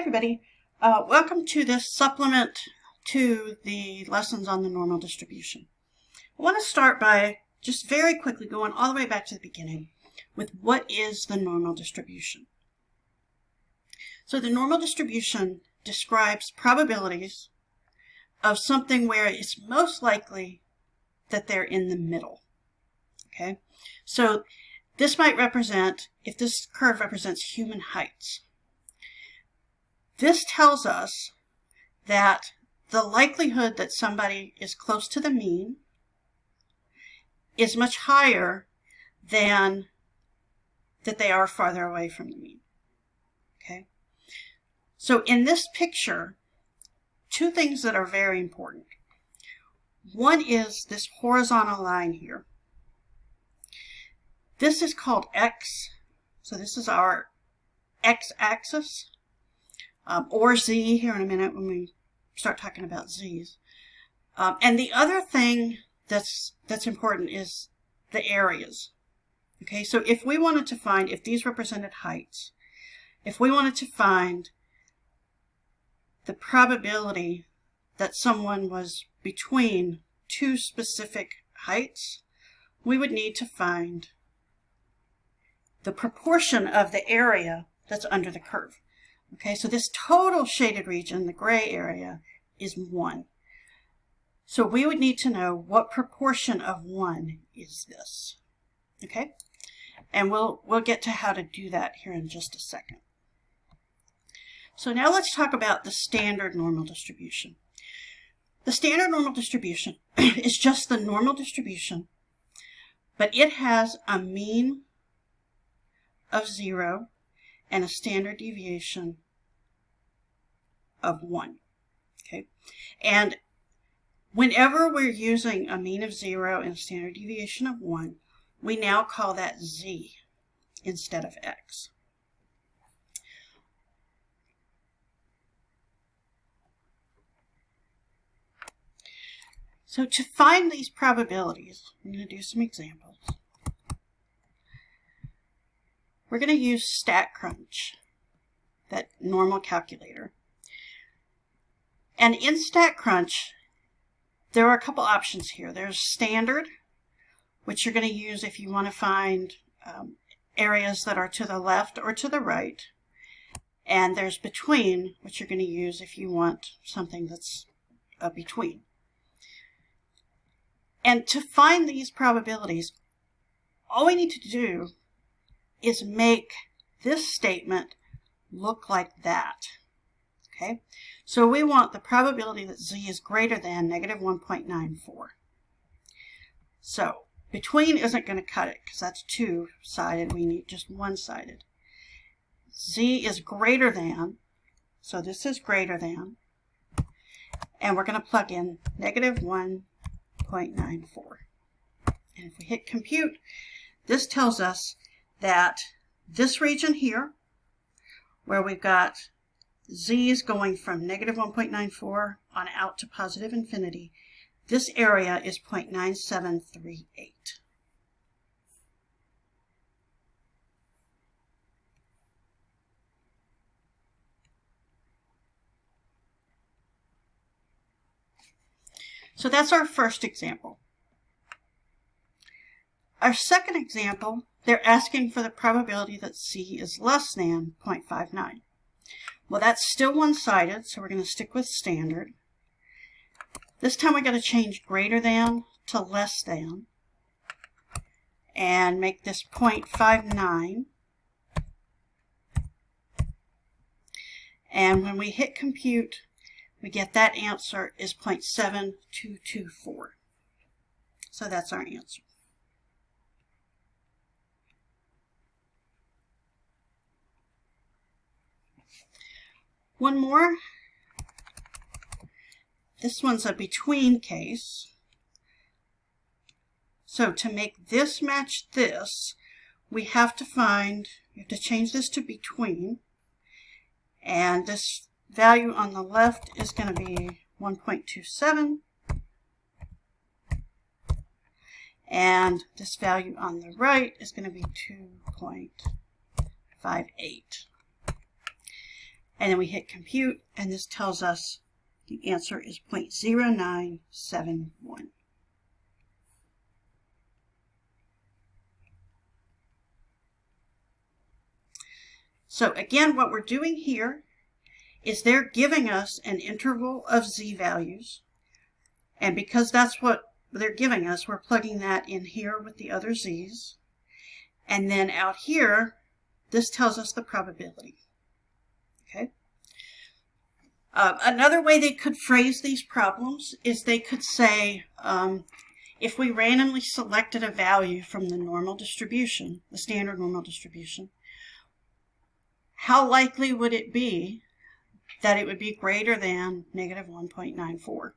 everybody. Welcome to this supplement to the lessons on the normal distribution. I want to start by just very quickly going all the way back to the beginning with what is the normal distribution. So the normal distribution describes probabilities of something where it's most likely that they're in the middle. Okay, so this might represent, if this curve represents human heights, this tells us that the likelihood that somebody is close to the mean is much higher than that they are farther away from the mean. Okay, so in this picture, two things that are very important. One is this horizontal line here. This is called x, so this is our x-axis, or z here in a minute when we start talking about z's. And the other thing that's important is the areas. Okay, so if we wanted to find, if these represented heights, if we wanted to find the probability that someone was between two specific heights, we would need to find the proportion of the area that's under the curve. Okay, so this total shaded region, the gray area, is 1. So we would need to know what proportion of 1 is this. Okay, and we'll get to how to do that here in just a second. So now let's talk about the standard normal distribution. The standard normal distribution is just the normal distribution, but it has a mean of 0 and a standard deviation of 1. Okay, and whenever we're using a mean of 0 and a standard deviation of 1, we now call that z instead of x. So to find these probabilities, I'm going to do some examples. We're going to use StatCrunch, that normal calculator. And in StatCrunch, there are a couple options here. There's standard, which you're going to use if you want to find areas that are to the left or to the right. And there's between, which you're going to use if you want something that's a between. And to find these probabilities, all we need to do is make this statement look like that. Okay, so we want the probability that z is greater than negative 1.94. So between isn't going to cut it because that's two-sided. We need just one-sided. Z is greater than, so this is greater than, and we're going to plug in negative 1.94. And if we hit compute, this tells us that this region here, where we've got z's going from negative 1.94 on out to positive infinity, this area is 0.9738. So that's our first example. Our second example, they're asking for the probability that c is less than 0.59. Well, that's still one-sided, so we're going to stick with standard. This time we're going to change greater than to less than and make this 0.59. And when we hit compute, we get that answer is 0.7224. So that's our answer. One more. This one's a between case. So to make this match this, we have to change this to between. And this value on the left is going to be 1.27. And this value on the right is going to be 2.58. and then we hit compute, and this tells us the answer is 0.0971. So again, what we're doing here is they're giving us an interval of z values, and because that's what they're giving us, we're plugging that in here with the other z's, and then out here, this tells us the probability. Okay. Another way they could phrase these problems is they could say, if we randomly selected a value from the normal distribution, the standard normal distribution, how likely would it be that it would be greater than negative 1.94?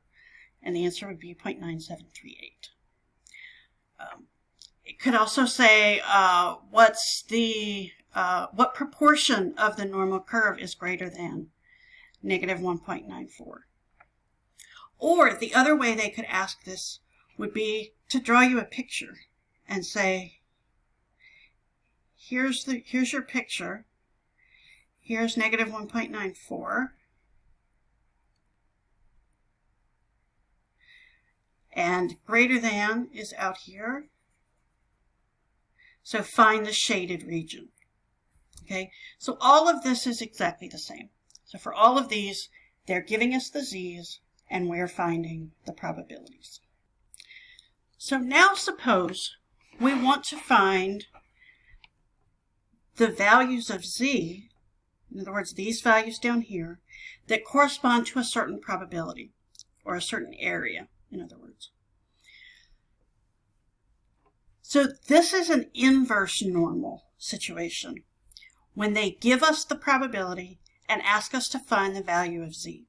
And the answer would be 0.9738. It could also say, what proportion of the normal curve is greater than negative 1.94? Or the other way they could ask this would be to draw you a picture and say, here's your picture. Here's negative 1.94. And greater than is out here. So find the shaded region. Okay, so all of this is exactly the same. So for all of these, they're giving us the z's, and we're finding the probabilities. So now suppose we want to find the values of z, in other words, these values down here, that correspond to a certain probability, or a certain area, in other words. So this is an inverse normal situation, when they give us the probability and ask us to find the value of z.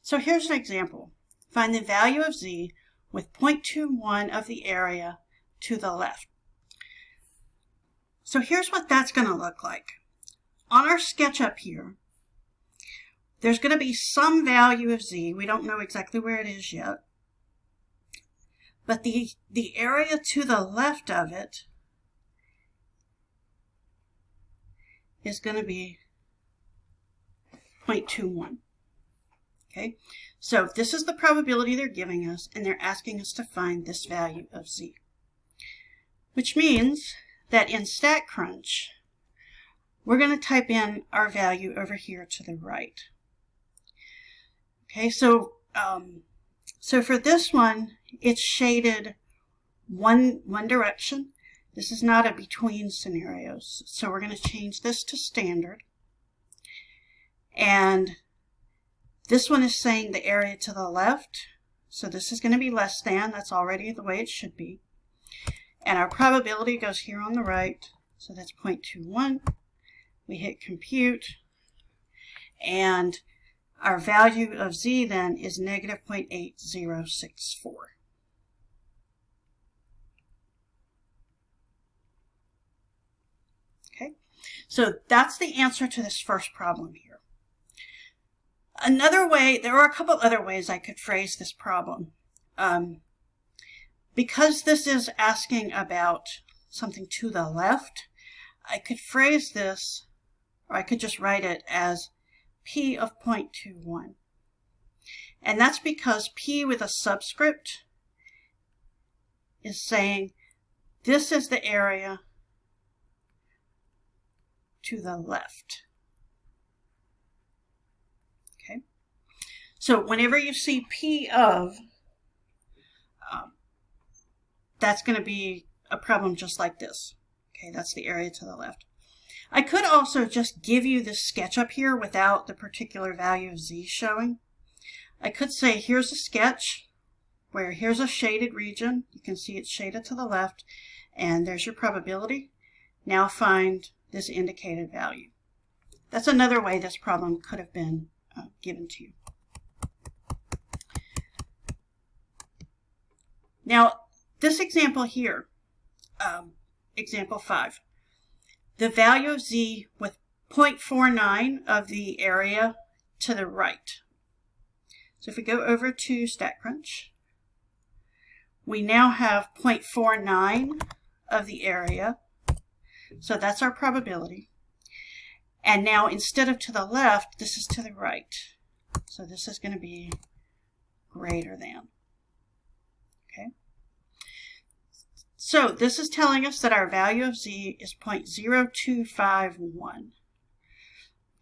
So here's an example. Find the value of z with 0.21 of the area to the left. So here's what that's going to look like. On our sketch up here, there's going to be some value of z. We don't know exactly where it is yet. But the area to the left of it is going to be 0.21. Okay, so this is the probability they're giving us, and they're asking us to find this value of z. Which means that in StatCrunch, we're going to type in our value over here to the right. Okay, so for this one, it's shaded one direction. This is not a between scenarios. So we're going to change this to standard. And this one is saying the area to the left. So this is going to be less than. That's already the way it should be. And our probability goes here on the right. So that's 0.21. We hit compute. And our value of z then is negative 0.8064. Okay, so that's the answer to this first problem here. Another way, there are a couple other ways I could phrase this problem. Because this is asking about something to the left, I could phrase this, or I could just write it as P of 0.21. And that's because P with a subscript is saying this is the area to the left. Okay, so whenever you see P of, that's going to be a problem just like this. Okay, that's the area to the left. I could also just give you this sketch up here without the particular value of z showing. I could say here's a sketch where here's a shaded region. You can see it's shaded to the left, and there's your probability. Now find this indicated value. That's another way this problem could have been given to you. Now, this example here, example 5, the value of z with 0.49 of the area to the right. So if we go over to StatCrunch, we now have 0.49 of the area. So that's our probability. And now instead of to the left, this is to the right. So this is going to be greater than. Okay. So this is telling us that our value of z is 0.0251.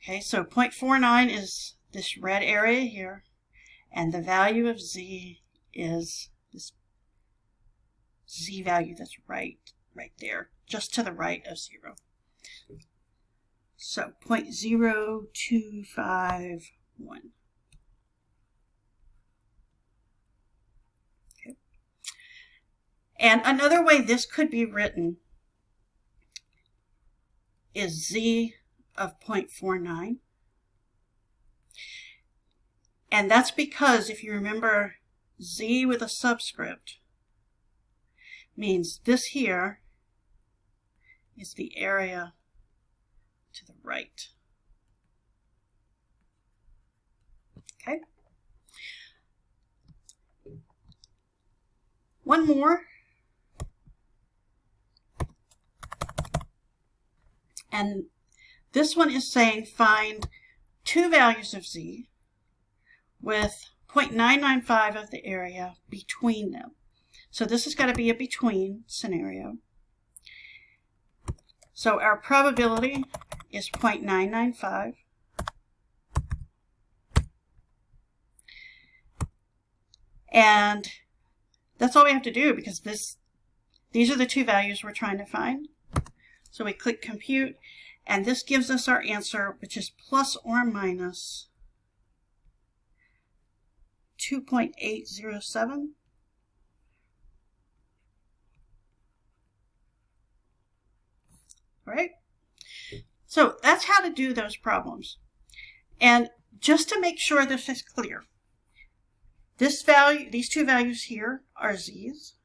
Okay, so 0.49 is this red area here, and the value of z is this z value that's right there, just to the right of 0. So 0.0251. Okay. And another way this could be written is z of 0.49. And that's because if you remember, z with a subscript means this here is the area to the right. Okay. One more. And this one is saying find two values of z with 0.995 of the area between them. So this has got to be a between scenario. So our probability is 0.995. And that's all we have to do because these are the two values we're trying to find. So we click compute, and this gives us our answer, which is plus or minus 2.807. All right? So that's how to do those problems. And just to make sure this is clear, this value, these two values here are z's.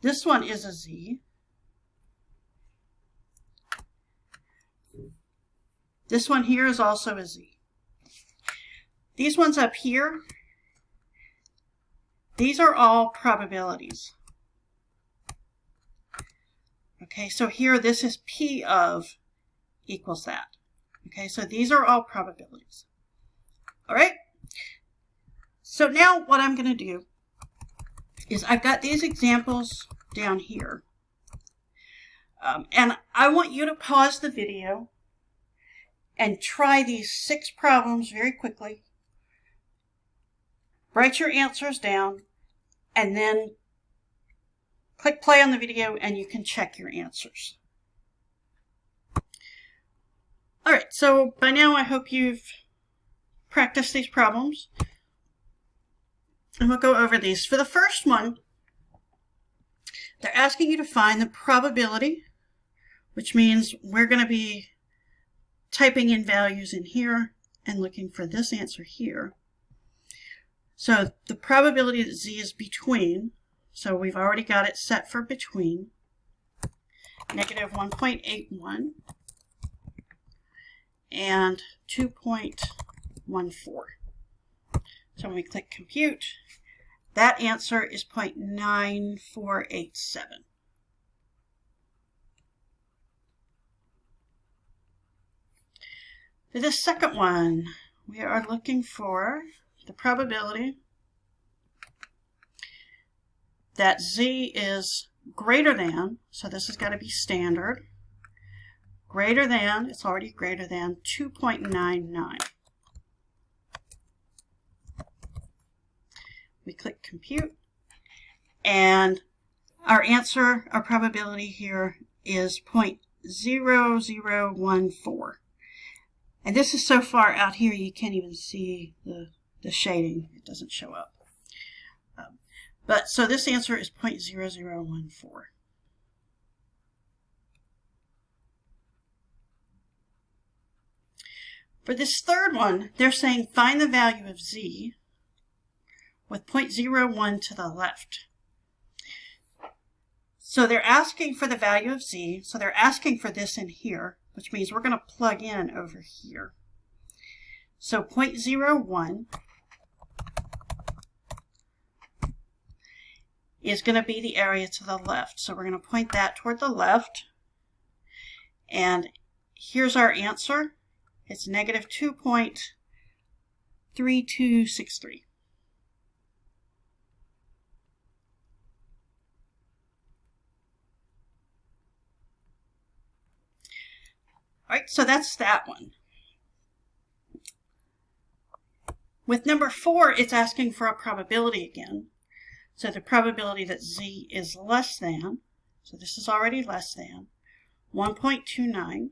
This one is a z. This one here is also a z. These ones up here, these are all probabilities. Okay, so here this is P of equals that. Okay, so these are all probabilities. All right, so now what I'm going to do is I've got these examples down here. And I want you to pause the video and try these 6 problems very quickly. Write your answers down, and then click play on the video and you can check your answers. All right, so by now I hope you've practiced these problems. And we'll go over these. For the first one, they're asking you to find the probability, which means we're going to be typing in values in here and looking for this answer here. So the probability that z is between, so we've already got it set for between, negative 1.81 and 2.14. So when we click compute, that answer is 0.9487. For the second one, we are looking for the probability that z is greater than, so this has got to be standard, greater than, it's already greater than 2.99. We click compute, and our answer, our probability here is 0.0014. And this is so far out here you can't even see the shading. It doesn't show up. But so this answer is 0.0014. For this third one, they're saying find the value of z with 0.01 to the left. So they're asking for the value of z, so they're asking for this in here, which means we're going to plug in over here. So 0.01 is going to be the area to the left. So we're going to point that toward the left. And here's our answer. It's negative 2.3263. All right, so that's that one. With number 4, it's asking for a probability again. So the probability that z is less than, so this is already less than, 1.29.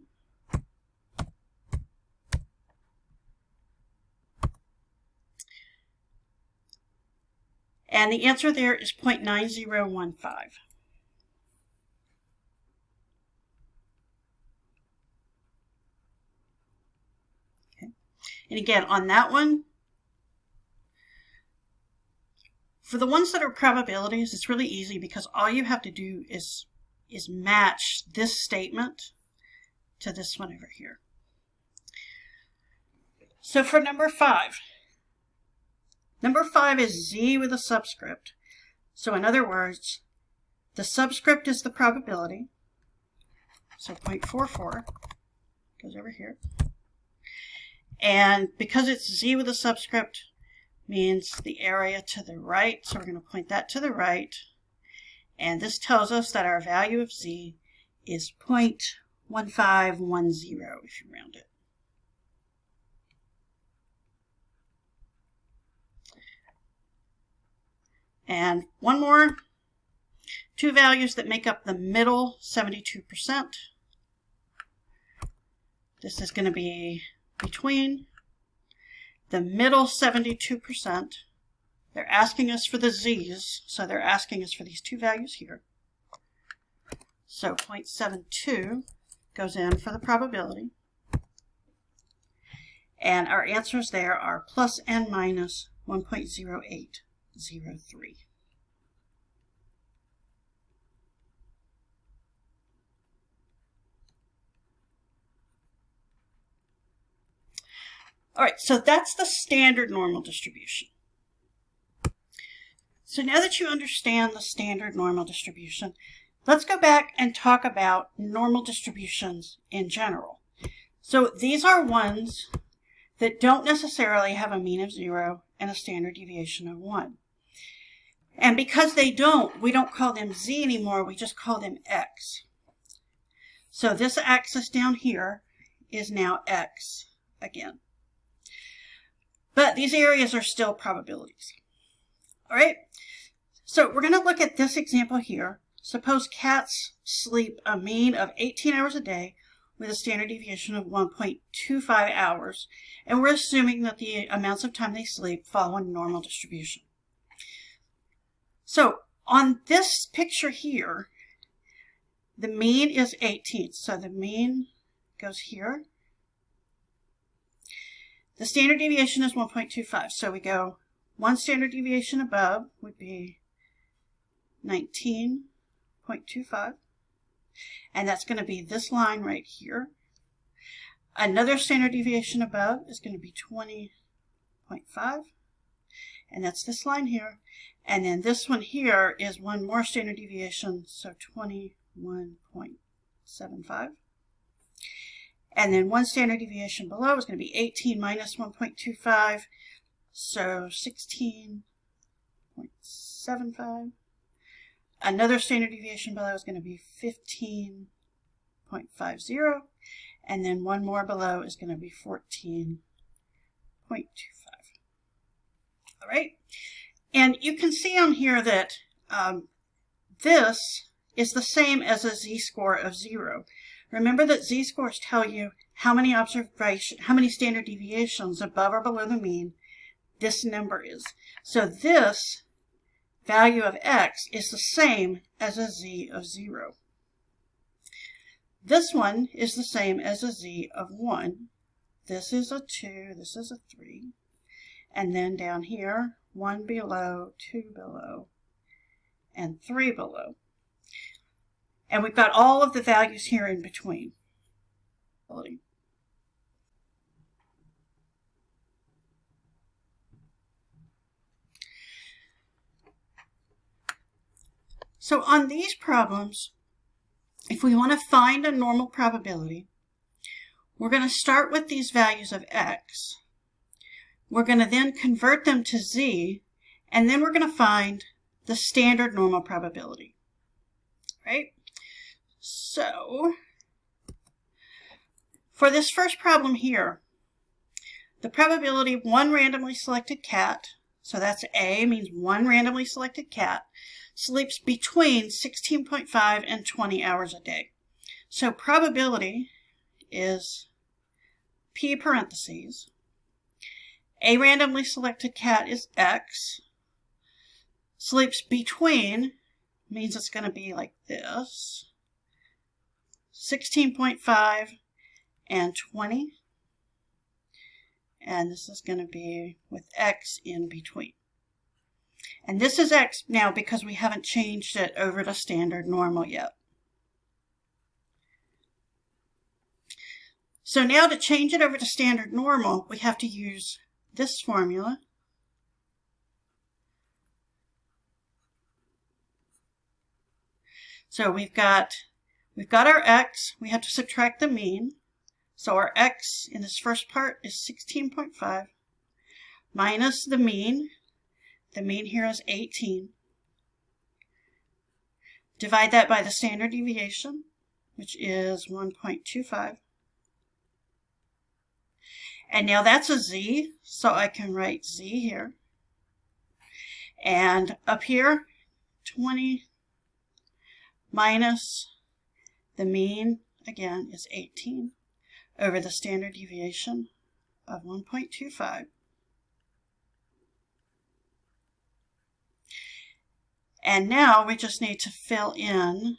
And the answer there is 0.9015. Okay. And again, on that one, for the ones that are probabilities, it's really easy because all you have to do is match this statement to this one over here. So for number 5 is z with a subscript. So in other words, the subscript is the probability. So 0.44 goes over here. And because it's z with a subscript, means the area to the right, so we're going to point that to the right, and this tells us that our value of z is 0.1510 if you round it. And one more, 2 values that make up the middle 72%. This is going to be between the middle 72%, they're asking us for the z's, so they're asking us for these 2 values here. So 0.72 goes in for the probability. And our answers there are plus and minus 1.0803. All right, so that's the standard normal distribution. So now that you understand the standard normal distribution, let's go back and talk about normal distributions in general. So these are ones that don't necessarily have a mean of 0 and a standard deviation of 1. And because they don't, we don't call them z anymore, we just call them x. So this axis down here is now x again. But these areas are still probabilities. All right, so we're going to look at this example here. Suppose cats sleep a mean of 18 hours a day with a standard deviation of 1.25 hours, and we're assuming that the amounts of time they sleep follow a normal distribution. So on this picture here, the mean is 18, so the mean goes here. The standard deviation is 1.25, so we go one standard deviation above would be 19.25, and that's going to be this line right here. Another standard deviation above is going to be 20.5, and that's this line here. And then this one here is one more standard deviation, so 21.75. And then one standard deviation below is going to be 18 minus 1.25, so 16.75. Another standard deviation below is going to be 15.50. And then one more below is going to be 14.25. All right. And you can see on here that this is the same as a z-score of 0. Remember that z-scores tell you how many standard deviations above or below the mean this number is. So this value of x is the same as a z of 0. This one is the same as a z of 1. This is a 2, this is a 3. And then down here, 1 below, 2 below, and 3 below. And we've got all of the values here in between. So on these problems, if we want to find a normal probability, we're going to start with these values of x. We're going to then convert them to z, and then we're going to find the standard normal probability, right? So, for this first problem here, the probability of one randomly selected cat, so that's A, means one randomly selected cat, sleeps between 16.5 and 20 hours a day. So probability is P parentheses. A randomly selected cat is X. Sleeps between means it's going to be like this. 16.5 and 20. And this is going to be with X in between. And this is X now because we haven't changed it over to standard normal yet. So now to change it over to standard normal, we have to use this formula. So we've got our X, we have to subtract the mean. So our X in this first part is 16.5 minus the mean. The mean here is 18. Divide that by the standard deviation, which is 1.25. And now that's a z, so I can write z here. And up here, 20 minus the mean, again, is 18 over the standard deviation of 1.25. And now we just need to fill in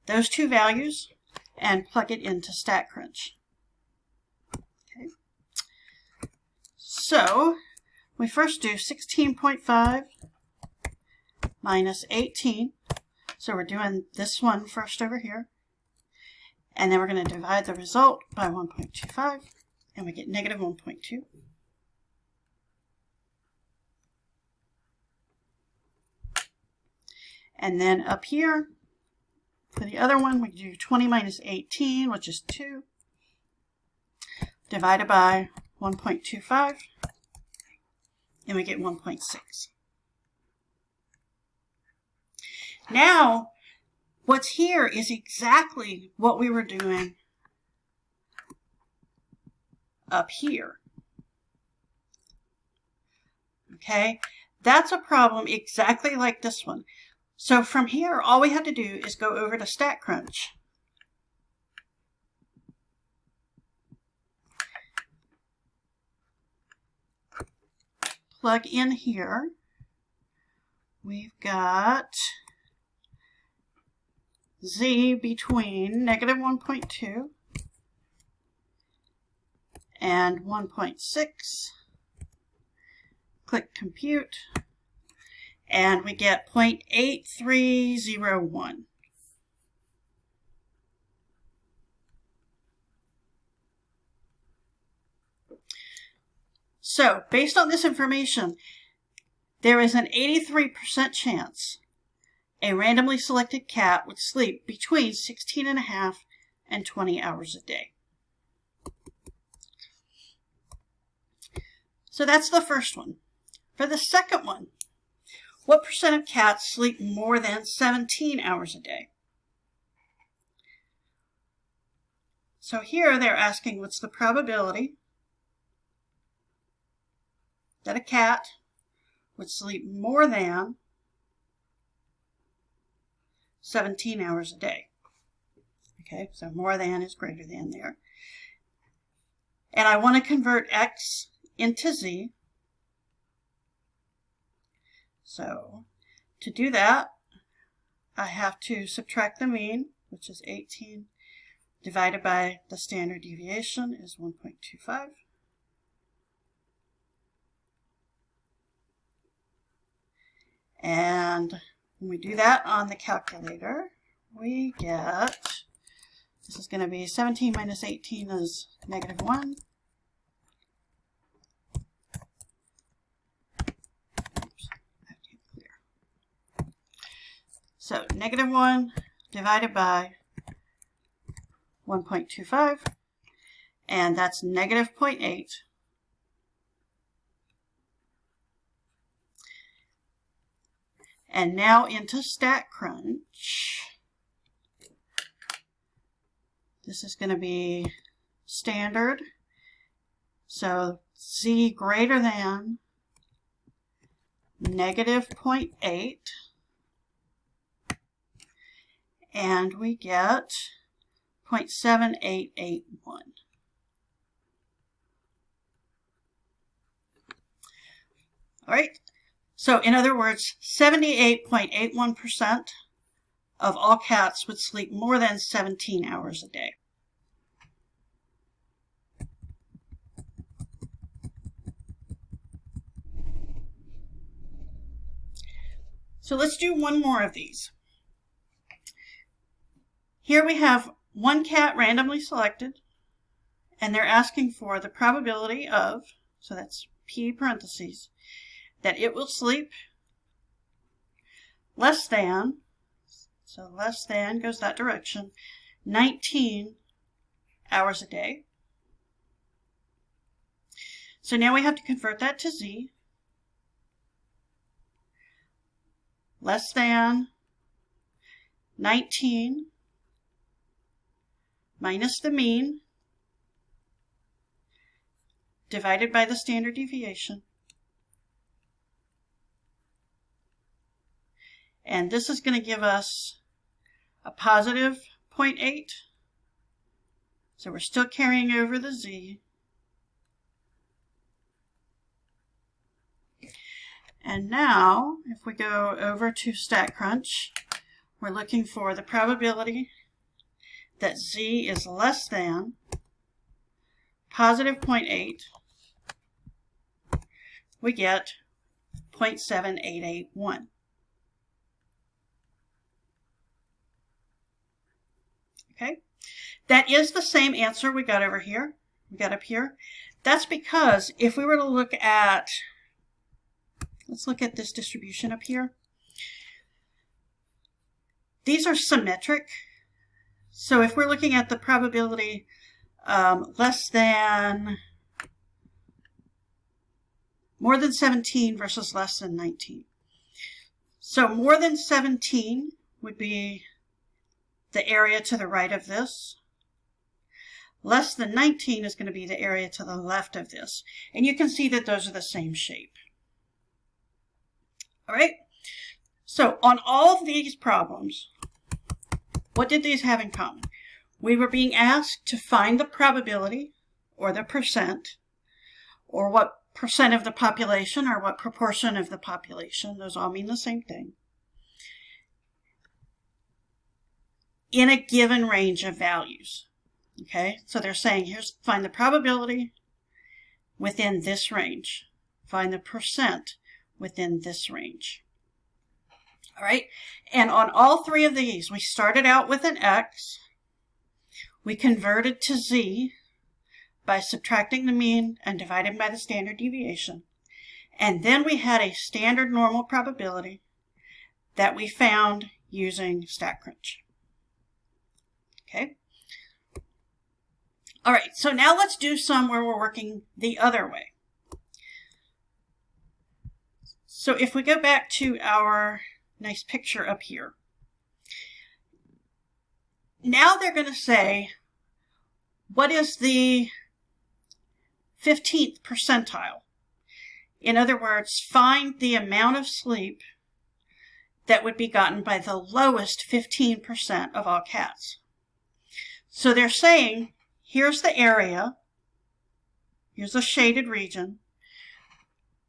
those two values and plug it into StatCrunch. Okay. So we first do 16.5 minus 18. So we're doing this one first over here. And then we're going to divide the result by 1.25, and we get negative 1.2. And then up here, for the other one, we do 20 minus 18, which is 2, divided by 1.25, and we get 1.6. Now, what's here is exactly what we were doing up here. Okay, that's a problem exactly like this one. So from here, all we have to do is go over to StatCrunch. Plug in here. We've got z between negative 1.2 and 1.6. Click compute, and we get 0.8301. So, based on this information, there is an 83% chance a randomly selected cat would sleep between 16.5 and 20 hours a day. So that's the first one. For the second one, what percent of cats sleep more than 17 hours a day? So here they're asking what's the probability that a cat would sleep more than 17 hours a day. Okay, so more than is greater than there. And I want to convert x into z. So to do that, I have to subtract the mean, which is 18, divided by the standard deviation is 1.25. And when we do that on the calculator, we get, this is going to be 17 minus 18 is negative 1. Oops, I have to get clear. So negative 1 divided by 1.25, and that's negative 0.8. And now into StatCrunch. This is going to be standard. So z greater than negative 0.8. And we get 0.7881. All right. So in other words, 78.81% of all cats would sleep more than 17 hours a day. So let's do one more of these. Here we have one cat randomly selected, and they're asking for the probability of, so that's P parentheses, that it will sleep less than, so less than goes that direction, 19 hours a day. So now we have to convert that to Z. Less than 19 minus the mean divided by the standard deviation. And this is going to give us a positive 0.8. So we're still carrying over the Z. And now, if we go over to StatCrunch, we're looking for the probability that Z is less than positive 0.8. We get 0.7881. Okay, that is the same answer we got over here. We got up here. That's because if we were to look at, let's look at this distribution up here. These are symmetric. So if we're looking at the probability less than, more than 17 versus less than 19. So more than 17 would be the area to the right of this. Less than 19 is going to be the area to the left of this. And you can see that those are the same shape. All right. So on all of these problems, what did these have in common? We were being asked to find the probability or the percent, or what percent of the population or what proportion of the population. Those all mean the same thing. In a given range of values. Okay, so they're saying, here's, find the probability within this range. Find the percent within this range. All right, and on all three of these, we started out with an X. We converted to Z by subtracting the mean and dividing by the standard deviation. And then we had a standard normal probability that we found using StatCrunch. Okay. All right, so now let's do some where we're working the other way. So if we go back to our nice picture up here, now they're going to say, what is the 15th percentile? In other words, find the amount of sleep that would be gotten by the lowest 15% of all cats. So they're saying, here's the area, here's a shaded region,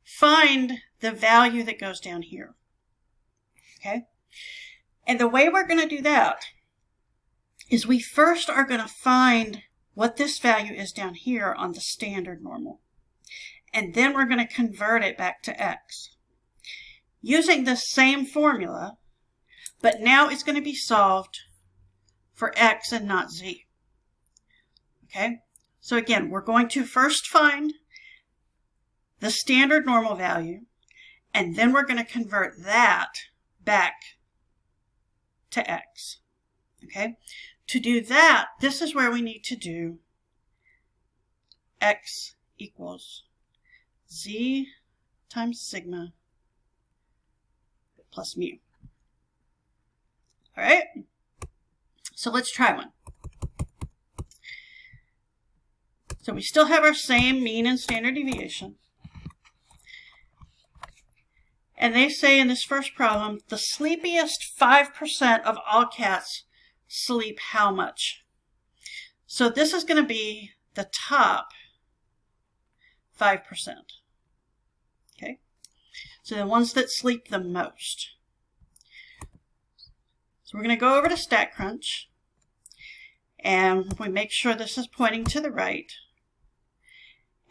find the value that goes down here. Okay? And the way we're going to do that is we first are going to find what this value is down here on the standard normal. And then we're going to convert it back to X. Using the same formula, but now it's going to be solved for X and not Z. Okay? So again, we're going to first find the standard normal value, and then we're going to convert that back to X. Okay? to do that, this is where we need to do x equals z times sigma plus mu. All right, so let's try one. So we still have our same mean and standard deviation. And they say in this first problem, the sleepiest 5% of all cats sleep how much? So this is going to be the top 5%. Okay, so the ones that sleep the most. So we're going to go over to StatCrunch, and we make sure this is pointing to the right.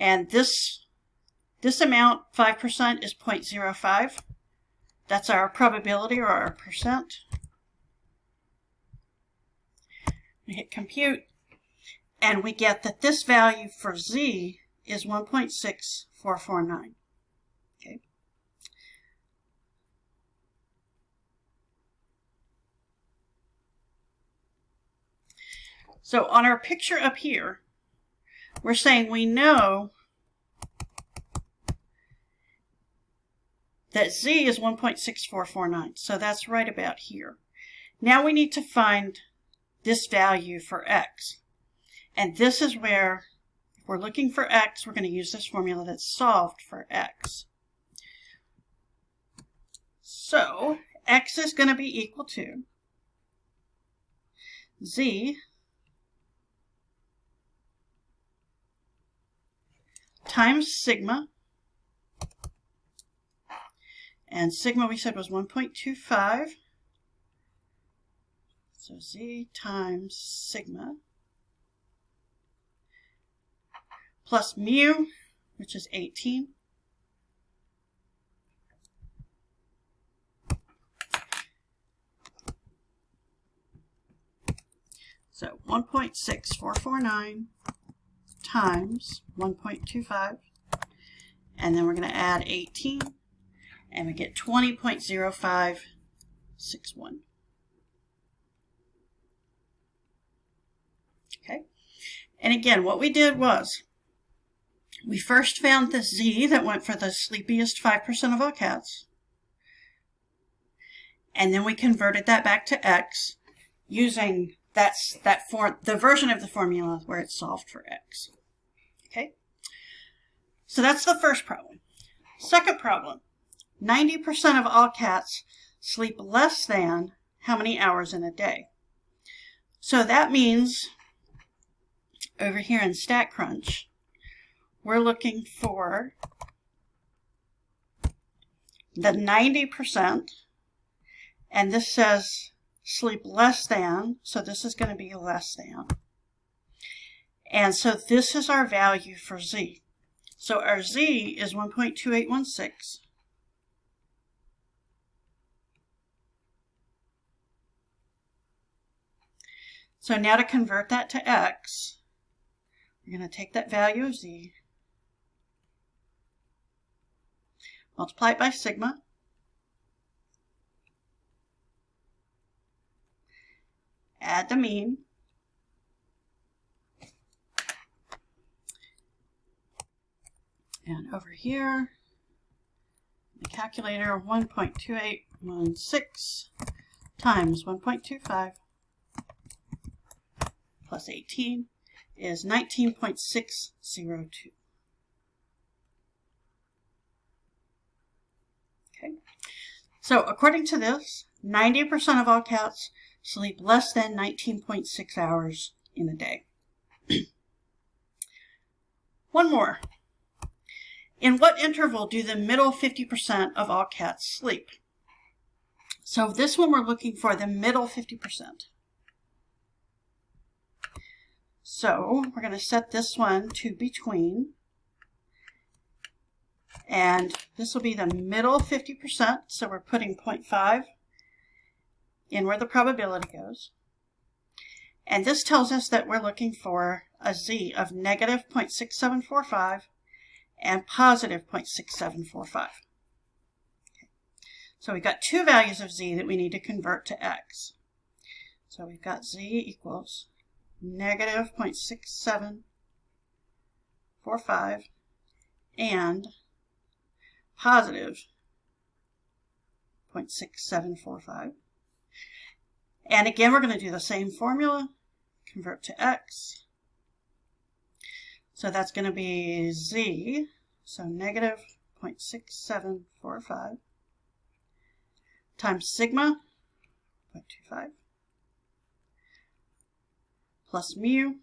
And this amount, 5%, is 0.05. That's our probability or our percent. We hit compute, and we get that this value for z is 1.6449. Okay. So on our picture up here, we're saying we know that z is 1.6449. So that's right about here. Now we need to find this value for x. And this is where, if we're looking for x, we're going to use this formula that's solved for x. So x is going to be equal to z times sigma, and sigma we said was 1.25, so z times sigma plus mu, which is 18, so 1.6449 times 1.25, and then we're going to add 18, and we get 20.0561. Okay, and again, what we did was we first found the z that went for the sleepiest 5% of all cats, and then we converted that back to x using the version of the formula where it's solved for x. Okay, so that's the first problem. Second problem, 90% of all cats sleep less than how many hours in a day? So that means over here in StatCrunch, we're looking for the 90%, and this says sleep less than, so this is going to be less than. And so this is our value for z. So our z is 1.2816. So now to convert that to x, we're going to take that value of z, multiply it by sigma, add the mean, and over here, the calculator, 1.2816 times 1.25 plus 18 is 19.602. Okay, so according to this, 90% of all cats sleep less than 19.6 hours in a day. One more. In what interval do the middle 50% of all cats sleep? So this one we're looking for the middle 50%. So we're going to set this one to between, and this will be the middle 50%, so we're putting 0.5 in where the probability goes. And this tells us that we're looking for a z of negative 0.6745 and positive 0.6745. Okay. So we got two values of z that we need to convert to x. So we've got z equals negative 0.6745 and positive 0.6745. And again, we're going to do the same formula, convert to x. So that's going to be z, so negative 0.6745 times sigma, 0.25, plus mu.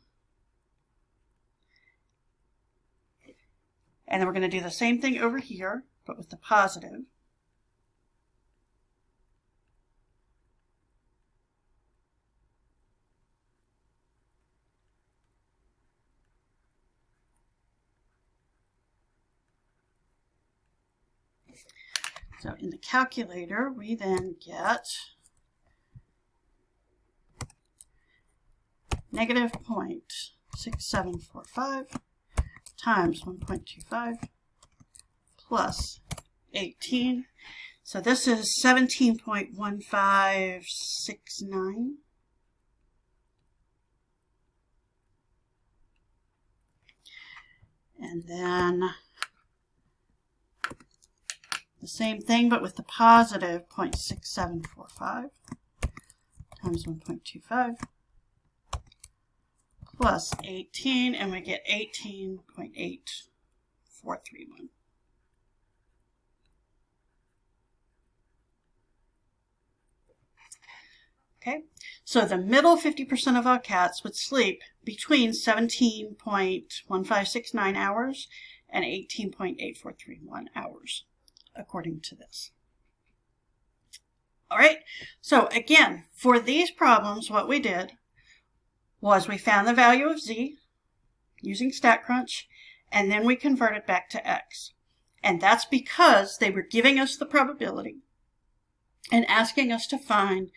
And then we're going to do the same thing over here, but with the positive. So in the calculator, we then get negative 0.6745 times 1.25 plus 18. So this is 17.1569. And then the same thing, but with the positive 0.6745 times 1.25 plus 18, and we get 18.8431. Okay, so the middle 50% of our cats would sleep between 17.1569 hours and 18.8431 hours, according to this. All right, so again, for these problems, what we did was we found the value of z using StatCrunch, and then we converted back to x. And that's because they were giving us the probability and asking us to find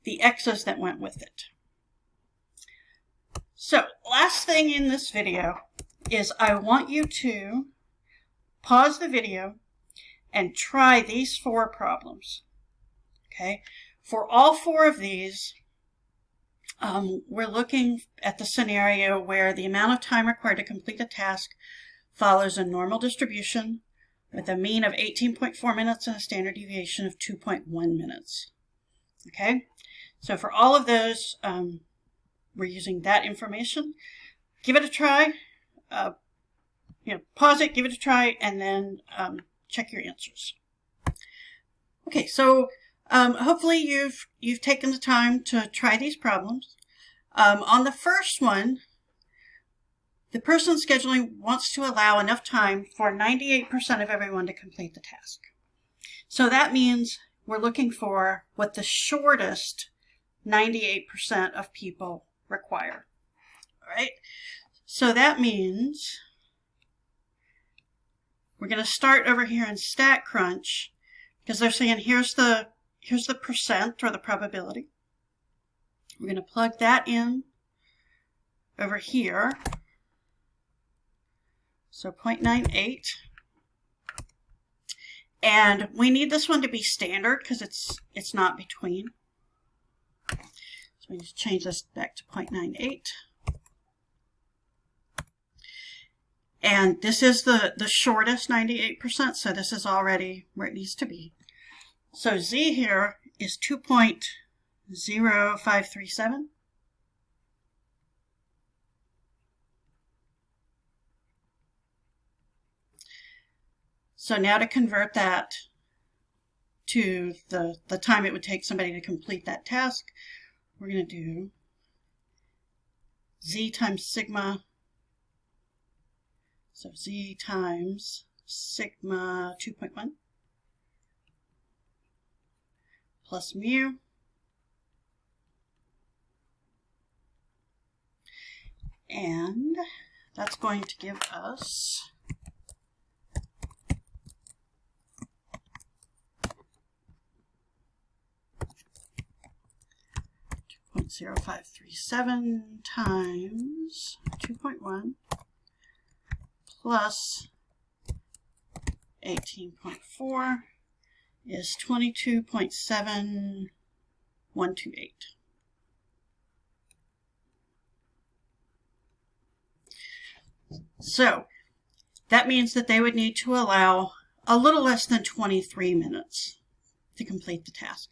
the x's that went with it. So last thing in this video is I want you to pause the video and try these 4 problems. Okay, for all 4 of these, we're looking at the scenario where the amount of time required to complete a task follows a normal distribution with a mean of 18.4 minutes and a standard deviation of 2.1 minutes. Okay, so for all of those, we're using that information. Give it a try. Pause it, give it a try, and then check your answers. Okay, so hopefully you've taken the time to try these problems. On the first one, the person scheduling wants to allow enough time for 98% of everyone to complete the task. So that means we're looking for what the shortest 98% of people require. All right, so that means we're going to start over here in StatCrunch because they're saying here's the percent or the probability. We're going to plug that in over here. So 0.98. And we need this one to be standard because it's not between. So we just change this back to 0.98. And this is the shortest 98%, so this is already where it needs to be. So z here is 2.0537. So now to convert that to the time it would take somebody to complete that task, we're going to do z times sigma. So z times sigma 2.1 plus mu and that's going to give us 0.0537 times 2.1 plus 18.4 is 22.7128. So that means that they would need to allow a little less than 23 minutes to complete the task,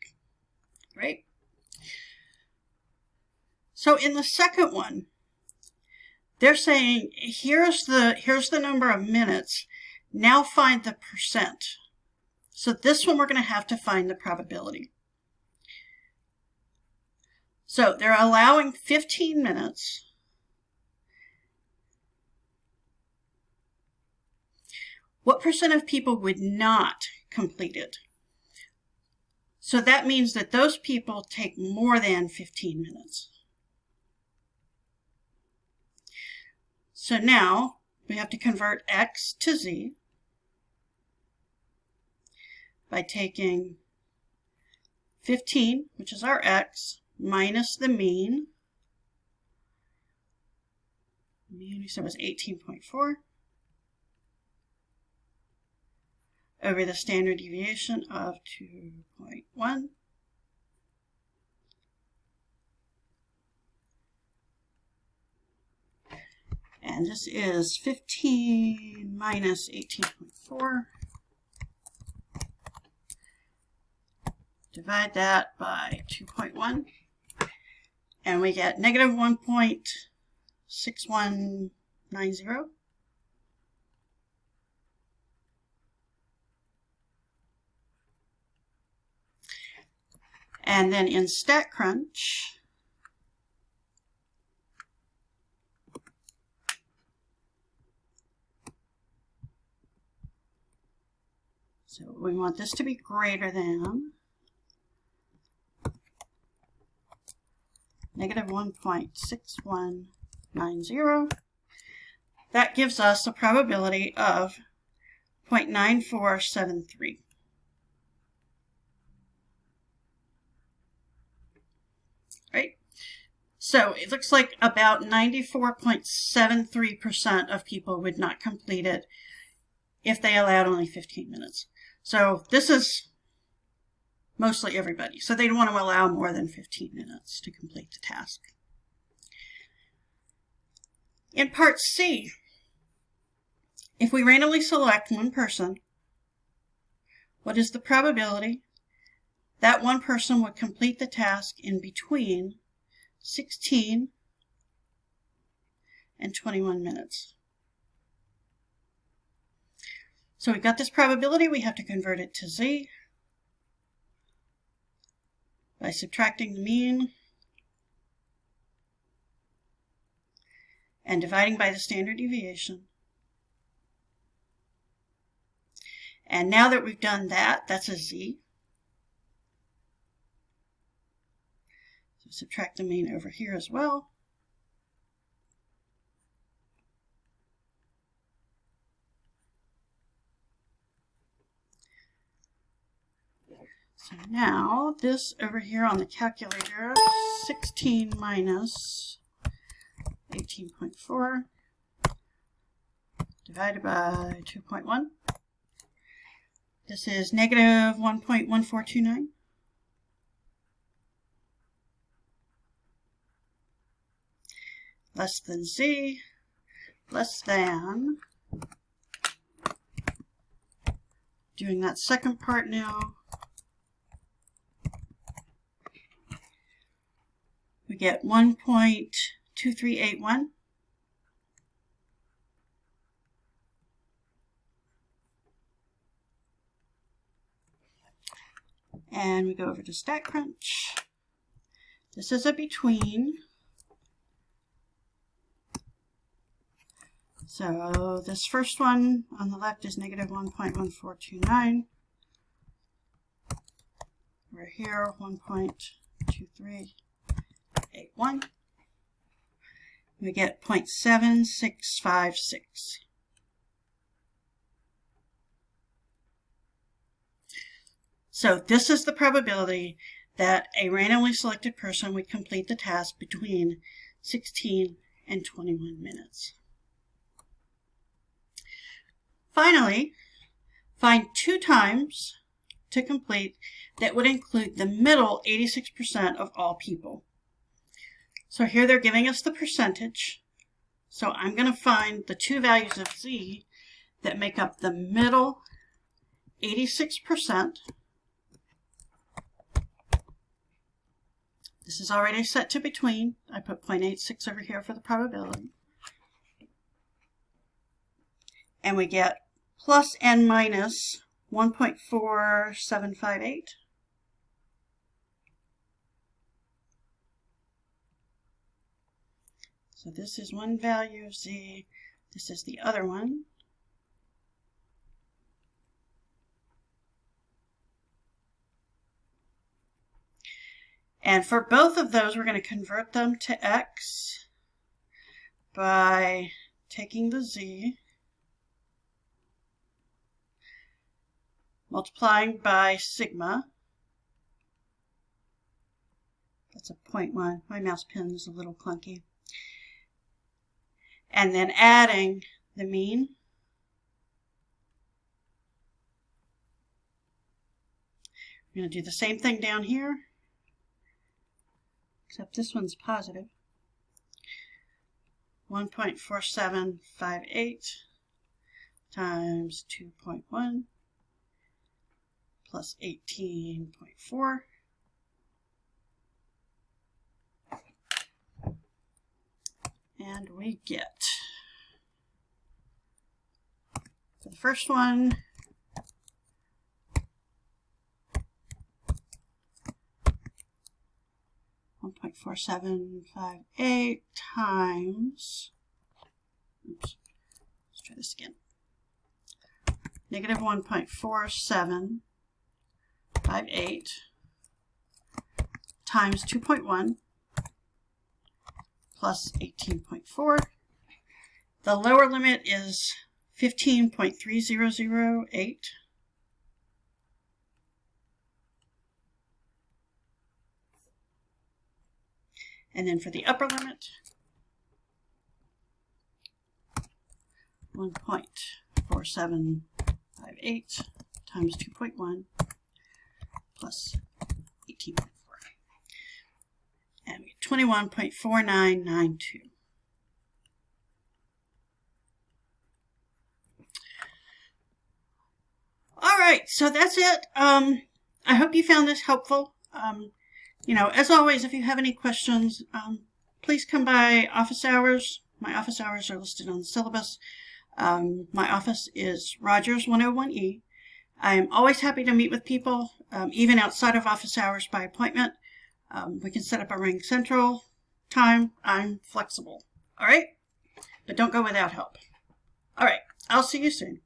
right? So in the second one, they're saying, here's the number of minutes. Now find the percent. So this one we're going to have to find the probability. So they're allowing 15 minutes. What percent of people would not complete it? So that means that those people take more than 15 minutes. So now we have to convert x to z by taking 15, which is our x, minus the mean. The mean we said was 18.4, over the standard deviation of 2.1. And this is 15 minus 18.4. Divide that by 2.1. And we get negative 1.6190. And then in StatCrunch, so we want this to be greater than negative 1.6190. That gives us a probability of 0.9473. Right? So it looks like about 94.73% of people would not complete it if they allowed only 15 minutes. So this is mostly everybody. So they'd want to allow more than 15 minutes to complete the task. In part C, if we randomly select one person, what is the probability that one person would complete the task in between 16 and 21 minutes? So we've got this probability. We have to convert it to z by subtracting the mean and dividing by the standard deviation. And now that we've done that, that's a z. So subtract the mean over here as well. So now this over here on the calculator, 16 minus 18.4 divided by 2.1. This is negative 1.1429. Less than z, less than, doing that second part now, we get 1.2381. And we go over to StatCrunch. This is a between. So this first one on the left is negative 1.1429. Over here, 1.2381. We get 0.7656. So this is the probability that a randomly selected person would complete the task between 16 and 21 minutes. Finally, find 2 times to complete that would include the middle 86% of all people. So here they're giving us the percentage. So I'm going to find the two values of z that make up the middle 86%. This is already set to between. I put 0.86 over here for the probability. And we get plus and minus 1.4758. So this is one value of z. This is the other one. And for both of those, we're going to convert them to x by taking the z, multiplying by sigma. That's a 0.1. My mouse pen is a little clunky. And then adding the mean. We're going to do the same thing down here, except this one's positive. 1.4758 times 2.1 plus 18.4. And we get, for the first one, .4758 times, oops, let's try this again, negative 1.4758 times 2.1 plus 18.4. The lower limit is 15.3008. And then for the upper limit, 1.4758 times 2.1 plus 18.4. And we get 21.4992. All right, so that's it. I hope you found this helpful. You know, as always, if you have any questions, please come by office hours. My office hours are listed on the syllabus. My office is Rogers 101E. I am always happy to meet with people, even outside of office hours by appointment. We can set up a Ring Central time. I'm flexible. All right? But don't go without help. All right. I'll see you soon.